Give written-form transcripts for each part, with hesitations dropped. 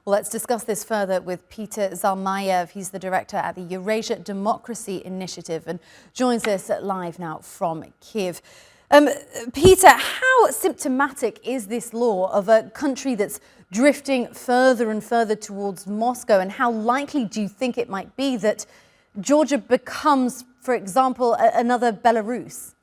Well, let's discuss this further with Peter Zalmayev. He's the director at the Eurasia Democracy Initiative and joins us live now from Kyiv. Peter, how symptomatic is this law of a country that's drifting further and further towards Moscow, and how likely do you think it might be that Georgia becomes, for example, another Belarus?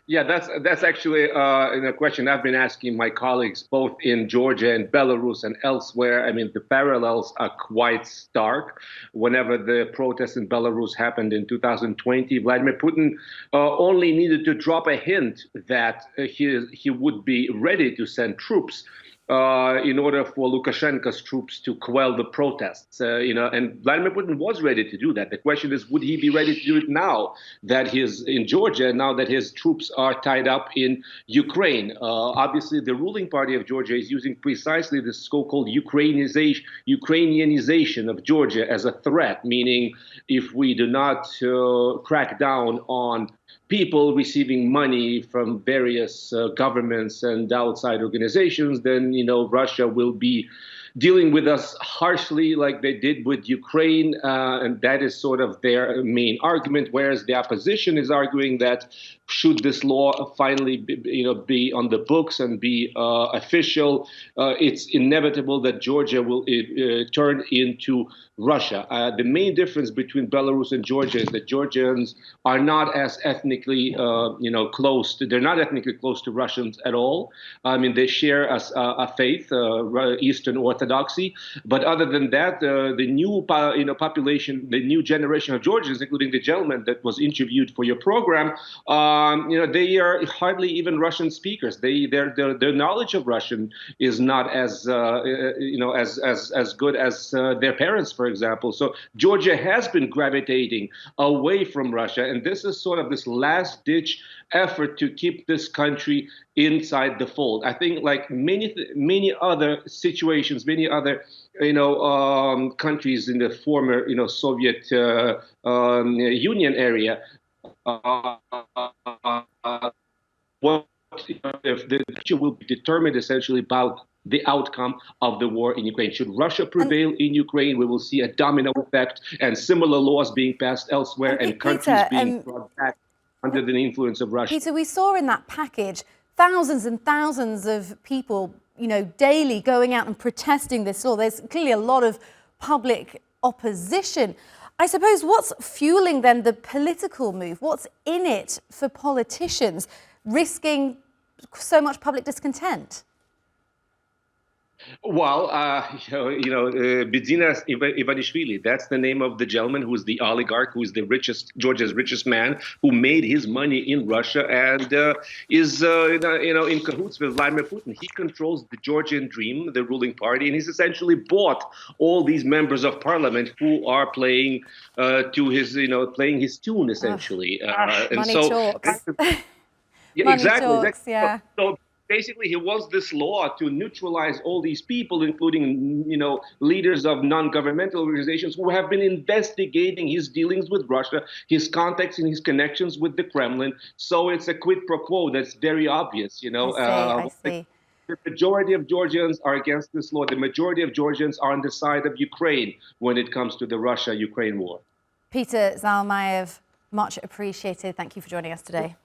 Yeah, that's actually a question I've been asking my colleagues both in Georgia and Belarus and elsewhere. I mean, the parallels are quite stark. Whenever the protests in Belarus happened in 2020, Vladimir Putin only needed to drop a hint that he would be ready to send troops in order for Lukashenko's troops to quell the protests, and Vladimir Putin was ready to do that. The question is, would he be ready to do it now that he's in Georgia, now that his troops are tied up in Ukraine? Obviously, the ruling party of Georgia is using precisely this so-called Ukrainianization of Georgia as a threat, meaning if we do not crack down on people receiving money from various governments and outside organizations, then, Russia will be dealing with us harshly like they did with Ukraine. And that is sort of their main argument, whereas the opposition is arguing that should this law finally be on the books and be official, it's inevitable that Georgia will turn into Russia. The main difference between Belarus and Georgia is that Georgians are not as ethnically, close. They're not ethnically close to Russians at all. I mean, they share a faith, Eastern Orthodoxy. But other than that, the new, population, the new generation of Georgians, including the gentleman that was interviewed for your program, they are hardly even Russian speakers. Their knowledge of Russian is not as as good as their parents, for example. So Georgia has been gravitating away from Russia, and this is sort of this last-ditch effort to keep this country inside the fold. I think, like many other situations, many other countries in the former Soviet Union area, if the future will be determined essentially about the outcome of the war in Ukraine. Should Russia prevail in Ukraine, we will see a domino effect and similar laws being passed elsewhere and countries being brought back under the influence of Russia. Peter, we saw in that package thousands and thousands of people, daily going out and protesting this law. There's clearly a lot of public opposition. I suppose what's fueling then the political move? What's in it for politicians risking so much public discontent? Well, Bidzina Ivanishvili, that's the name of the gentleman who is the oligarch, who is the Georgia's richest man, who made his money in Russia and is, in cahoots with Vladimir Putin. He controls the Georgian dream, the ruling party, and he's essentially bought all these members of parliament who are playing to his, playing his tune, essentially. Money talks. Yeah, exactly. Talks, yeah. So basically, he wants this law to neutralize all these people, including, leaders of non-governmental organizations who have been investigating his dealings with Russia, his contacts and his connections with the Kremlin. So it's a quid pro quo that's very obvious, I see. The majority of Georgians are against this law. The majority of Georgians are on the side of Ukraine when it comes to the Russia-Ukraine war. Peter Zalmayev, much appreciated. Thank you for joining us today.